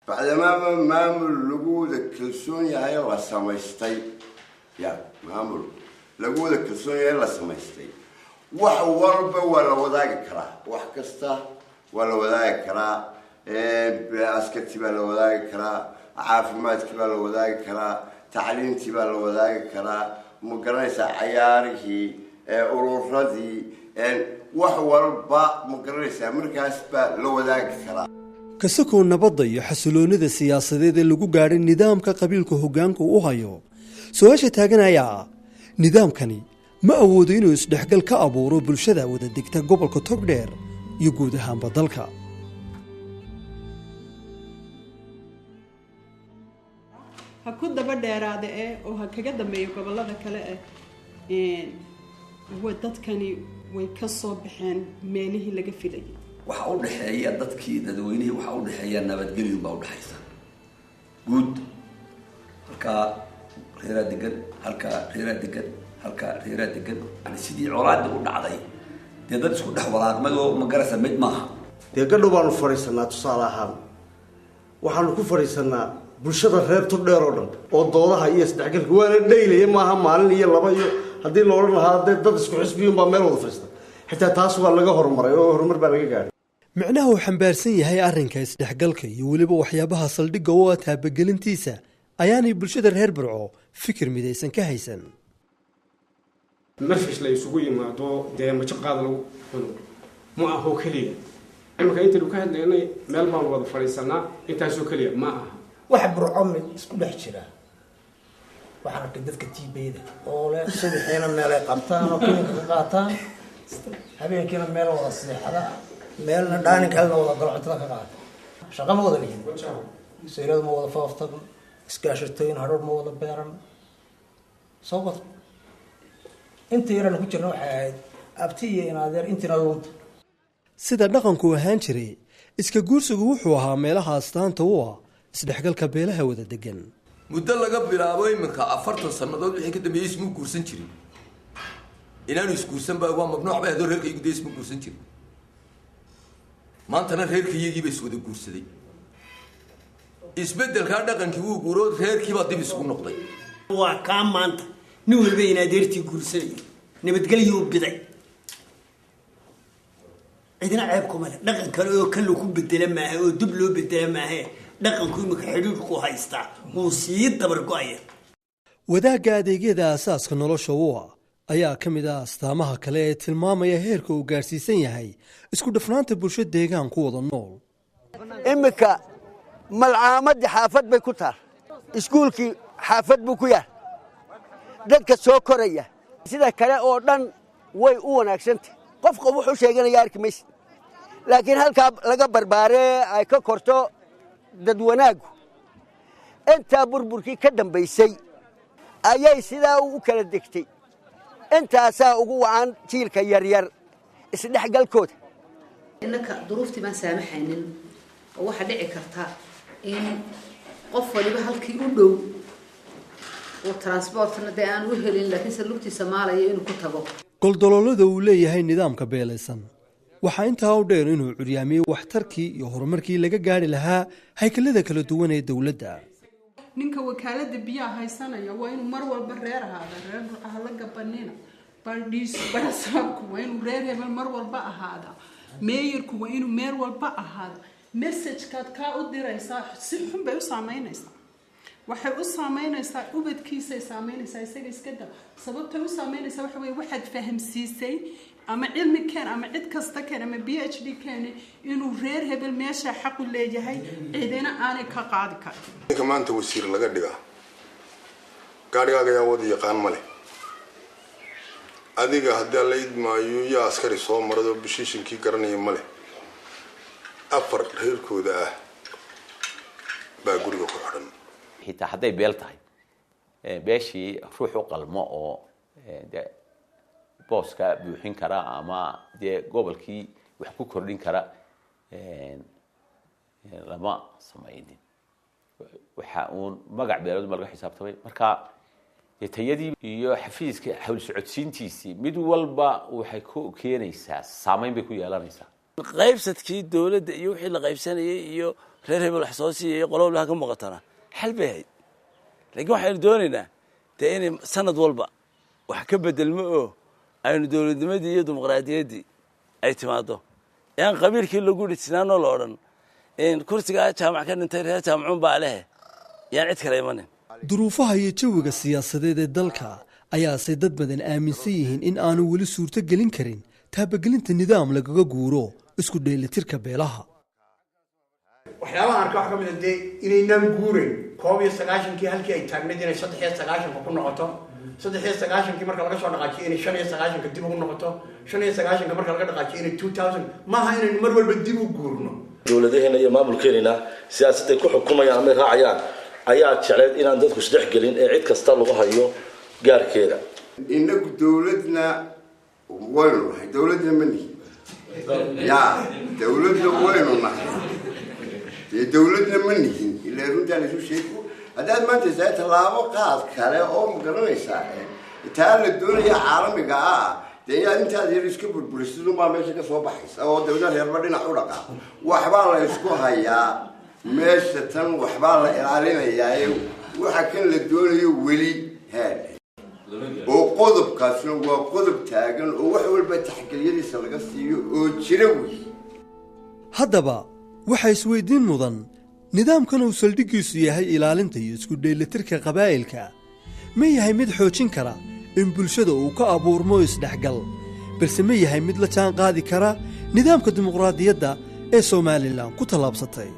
بعدما مامل لقود كلسونيا هاي الله سمايستي يا مامل لقود كلسونيا الله سمايستي وحورب ولا وذاك كرا وحكسته ولا وذاك كرا عسكرتي ولا وذاك كرا عافماتك ولا وذاك كرا تعليمتي ولا وذاك كرا مقرنيس عياره أوروردي وحورب مقرنيس مركز لو ذاك كرا kasakoo nabadda iyo xasiloonida siyaasadeed ee lagu gaadhay nidaamka qabiilka hoggaanku u hayo su'aasha taaganaya nidaamkani ma awoodo inuu isdhexgal ka abuuro bulshada wada degta gobolka Togdheer iyo guud ahaanba dalka ha ku daba dheeraade oo ha kaga dambeeyo gobolada kale dadkani way ka soo baxeen meelihii laga filayay waxa u dhaxeeya dadkii dadweynaha waxa u dhaxeeya nabadgelyo baa u dhaxaysa guud halka reera degan halka reera degan halka reera degan yani sidii colaadda u dhacday dad isku dhex walaaqmay oo ma garasa mid maaha gadho baanu fariisanaa tusaale ahaan waxaanu ku fariisanaa bulshada reer Togdheer oo dhan oo doodaha iyo isdhexgalka waana dheylay maaha maalin iyo laba iyo hadii la oran lahaa dad isku xisbiyin baa meel wada fariista xitaa taas waa laga horumaray oo horumar baa laga gaaray macnaha uu xambaarsan yahay arrinka isdhexgalka iyo waliba waxyaabaha saldhigga oo taabagelintiisa ayaanay bulshada reer Burco fikir midaysan ka haysan marfish la isugu yimaado dee ma jaqaad lagu cuno ma aha kaliya marka inta uu ka hadlaynay meel baan wada fariisanaa intaas oo kaliya ma aha wax Burco mid isku dhex jira waxa ka dadka tiibeeda oo la sadeexina meel ay qabtaan oo ka qaataan habeenkina meel wada seexada meelna dhaanin kale wada galcuntada ka qaata shaqo ma wada leeyahay sayraad ma wada faaftan iskaashatooyin haroor ma wada beeran sabab inta yarana ku jirna waxa ahayd abti iyo inaadeer intina lunta sida dhaqanku ahaan jiray iska guursigu wuxuu ahaa meelaha astaanta u ah isdhexgalka beelaha wada degan muddo laga bilaabo iminka 40 sanadood wixii ka dambeeyay ismu guursan jiray inaanu isguursan baa waa mamnuuc baa hadoo reerka igu deys ma guursan jiray maantana reerkiyagii bay iswada guursaday isbedelka dhaqankii uu guuro reerkii baa dib isugu noqday waa ka maanta nin walba inaadeertii guursanay nabadgelyo biday cidina ceeb kuma leh dhaqan kale oo kale ku bedela maaha oo dib loo bedela maaha dhaqanku imika xiriir ku haysta uu sii dabar go'aya wadaagga adeegyada asaaska nolosha u ah ayaa ka mid ah astaamaha kale ee tilmaamaya heerka uu gaarsiisan yahay isku dhafnaanta bulshada deegaan ku wada nool imika malcaamadii xaafad bay ku taal iskuulkii xaafad buu ku yaal dadka soo koraya sida kale oo dhan way u wanaagsantay qofka wuxuu sheeganaya arkimaysid laakiin halkaa laga barbaaree ay ka korto dad wanaagu intaa burburkii ka dambaysay ayay sidaa u kala degtay intaasaa ugu wacan jiilka yaryar isdhexgalkooda innaka duruuftii baan saamaxaynin oo waxa dhici karta in qof waliba halkii u dhow oo transportna dee aan u helin laakiin salugtii Soomaaliya inuu ku tago goldololada uu leeyahay nidaamka beelaysan waxa intaa u dheer inuu curyaamiyo waxtarkii iyo horumarkii laga gaari lahaa haykalada kala duwan ee dawladda ninka wakaalada biyaha haysanaya waa inuu mar walba reer ahaado reer ah la gabanina bardis barasabku waa inuu reer hebel mar walba ahaado meeyirku waa inuu meer walba ahaado message ka u diraysaa si xun bay u saameynaysaa waxay u saameynaysaa ubadkiisa saameynaysaa isaga iska dab sababta u saameynaysaa waxa weeye waxaad fahamsiisay ama cilmi keen ama cid kasta keen ama PhD keen inuu reer hebel meesha xaq u leeyahay cidina aanay ka qaadi karin maanta wasiir laga dhigaa gaadhigaaga yaa wada yaqaan male adiga haddii la idmaayo yaa askari soo marado bishiishinkii garanaya male afar reerkooda ah baa guriga ku xidhan xitaa hadday beel tahay beeshii ruux u qalmo oo booska buuxin kara ama dee gobolkii wax ku kordhin kara lama samaynin waxa uu magac beelad laga xisaabtamay marka tayadii iyo xafiiska hawl socodsiintiisii mid walba waxay ku keenaysaa saameyn bay ku yeelanaysaa qaybsadkii dowladda iyo wixii la qaybsanayay iyo reer hebel wax soo siiyay qolowlaha ka muuqatana xal bay ahayd laakiin waxaynu doonaynaa dee inay sanad walba wax ka bedelmo oo aynu dowladnimadii iyo dimuqraadiyaddii ay timaado aan qabiilkii lagu dhisnaanoo la odhan kursigaa jaamac ka dhintay reer jaamacuun baa lehe yaan cid kale imanin duruufaha iyo jawiga siyaasadeed ee dalka ayaase dad badan aaminsan yihiin in aanu weli suurto gelin karin taabagelinta nidaam lagaga guuro isku dheelitirka beelaha waxyaabaha arka wax ka mid ah dee inaynaan guurayn 19 halkii ay taagnayd inay 93 ku noqoto 93 marka laga soo dhaqaajiyo inay 95 dib ugu noqoto 95 marka laga dhaqaajiyo inay 2000 maaha inaynu mar walba dib u guurno dowladeena iyo maamulkeena siyaasadda ku xukumayaan ama raacayaan ayaa jecleed inaan dadku isdhex gelin ee cid kasta lagu hayo gaarkeeda inagu dowladna waynu nahay dowladna mani ya dowladna waynu nahay dowladna mani ilaa runtaan isu sheego haddaad maanta saa tallaabo qaad kale oo magaranaysaa taa la doonaya caalamiga ah dee inaad intaad yar iska burburisid unbaa meesha ka soo baxaysa oo dawlad reerba dhinac u dhaqaa waxbaa la isku hayaa meesha tan waxbaa la ilaalinayaa waxa kan la doonayo weli haad oo qodobkaasna waa qodob taagan oo wax walba taxgeliyadiisa laga siiyo oo jira wey haddaba waxaa isweydiin mudan nidaamkan uu saldhiggiisu yahay ilaalinta iyo isku dheelitirka qabaa'ilka ma yahay mid xoojin kara in bulshada uu ka abuurmo isdhexgal balse ma yahay mid la jaan qaadi kara nidaamka dimuqraadiyadda ee Soomaaliland ku tallaabsatay